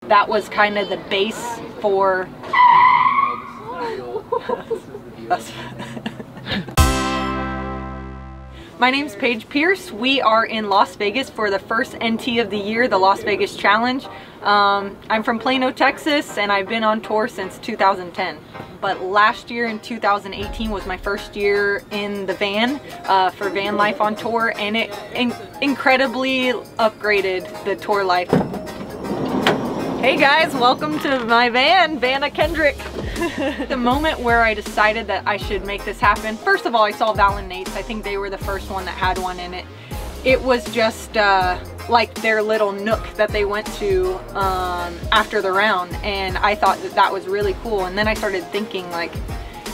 That was kind of the base for My name's Paige Pierce. We are in Las Vegas for the first NT of the year, the Las Vegas Challenge. I'm from Plano, Texas, and I've been on tour since 2010. But last year in 2018 was my first year in the van for van life on tour, and it incredibly upgraded the tour life. Hey guys, welcome to my van, Vanna Kendrick. The moment where I decided that I should make this happen, first of all, I saw Val and Nate's. I think they were the first one that had one in it. It was just like their little nook that they went to after the round, and I thought that that was really cool. And then I started thinking like,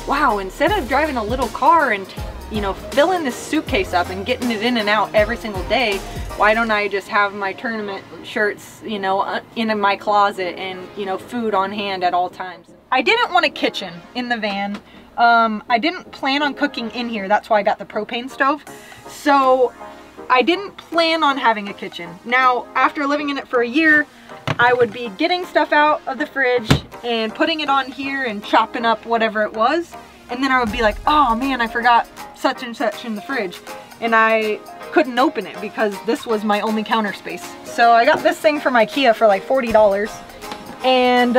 wow, instead of driving a little car and, you know, filling this suitcase up and getting it in and out every single day, why don't I just have my tournament shirts, you know, in my closet and, you know, food on hand at all times. I didn't want a kitchen in the van. I didn't plan on cooking in here. That's why I got the propane stove. So I didn't plan on having a kitchen. Now, after living in it for a year, I would be getting stuff out of the fridge and putting it on here and chopping up whatever it was. And then I would be like, oh man, I forgot such and such in the fridge. And I couldn't open it because this was my only counter space. So I got this thing from IKEA for like $40. And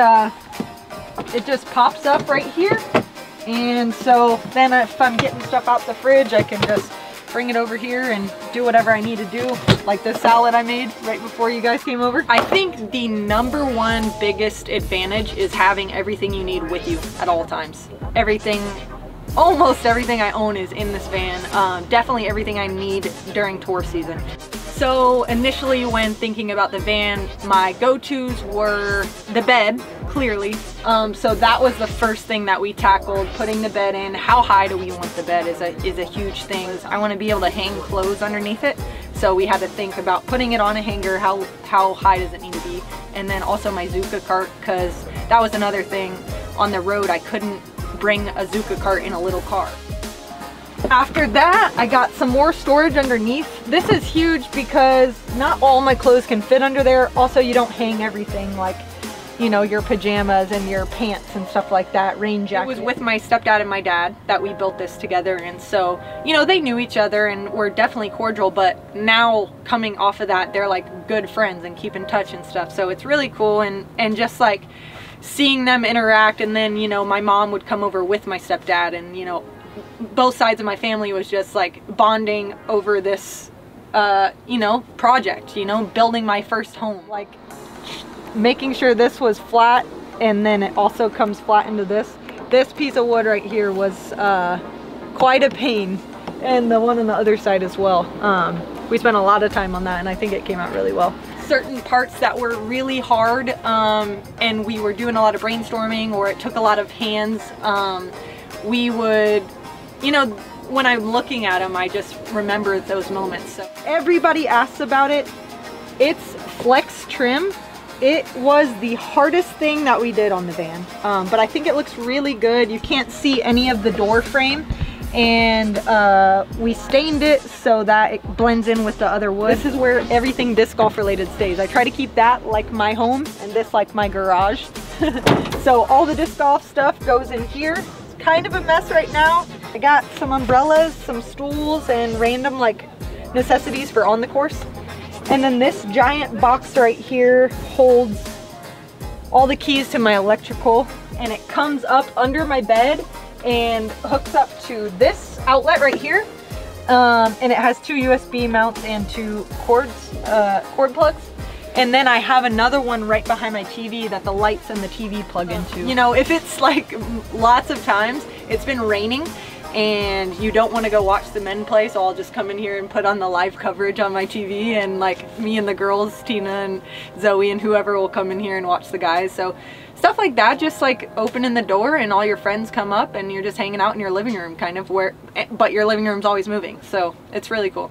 it just pops up right here. And so then if I'm getting stuff out the fridge, I can just bring it over here and do whatever I need to do, like this salad I made right before you guys came over. I think the #1 biggest advantage is having everything you need with you at all times. Everything, almost everything I own is in this van. Definitely everything I need during tour season. So initially when thinking about the van, my go-tos were the bed, clearly. So that was the first thing that we tackled, putting the bed in. How high do we want the bed is a huge thing. I want to be able to hang clothes underneath it. So we had to think about putting it on a hanger, how high does it need to be? And then also my Zuka cart, because that was another thing. On the road, I couldn't bring a Zuka cart in a little car. After that, I got some more storage underneath. This is huge because not all my clothes can fit under there. Also, you don't hang everything like, you know, your pajamas and your pants and stuff like that, rain jacket. It was with my stepdad and my dad that we built this together, and so, you know, they knew each other and were definitely cordial, but now coming off of that, they're like good friends and keep in touch and stuff. So it's really cool, and just like seeing them interact. And then, you know, my mom would come over with my stepdad, and, you know, both sides of my family was just like bonding over this, you know, project, you know, building my first home. Like making sure this was flat, and then it also comes flat into this. This piece of wood right here was quite a pain, and the one on the other side as well. We spent a lot of time on that, and I think it came out really well. Certain parts that were really hard, and we were doing a lot of brainstorming, or it took a lot of hands, we would, you know, when I'm looking at them, I just remember those moments. So everybody asks about it. It's flex trim. It was the hardest thing that we did on the van, but I think it looks really good. You can't see any of the door frame, and we stained it so that it blends in with the other wood. This is where everything disc golf related stays. I try to keep that like my home and this like my garage. So all the disc golf stuff goes in here. It's kind of a mess right now. I got some umbrellas, some stools, and random like necessities for on the course. And then this giant box right here holds all the keys to my electrical, and it comes up under my bed and hooks up to this outlet right here. And it has 2 USB mounts and 2 cord plugs. And then I have another one right behind my TV that the lights and the TV plug into. You know, if it's like lots of times it's been raining and you don't want to go watch the men play, so I'll just come in here and put on the live coverage on my TV, and like me and the girls, Tina and Zoe and whoever, will come in here and watch the guys. So stuff like that, just like opening the door and all your friends come up and you're just hanging out in your living room kind of, but your living room's always moving, so it's really cool.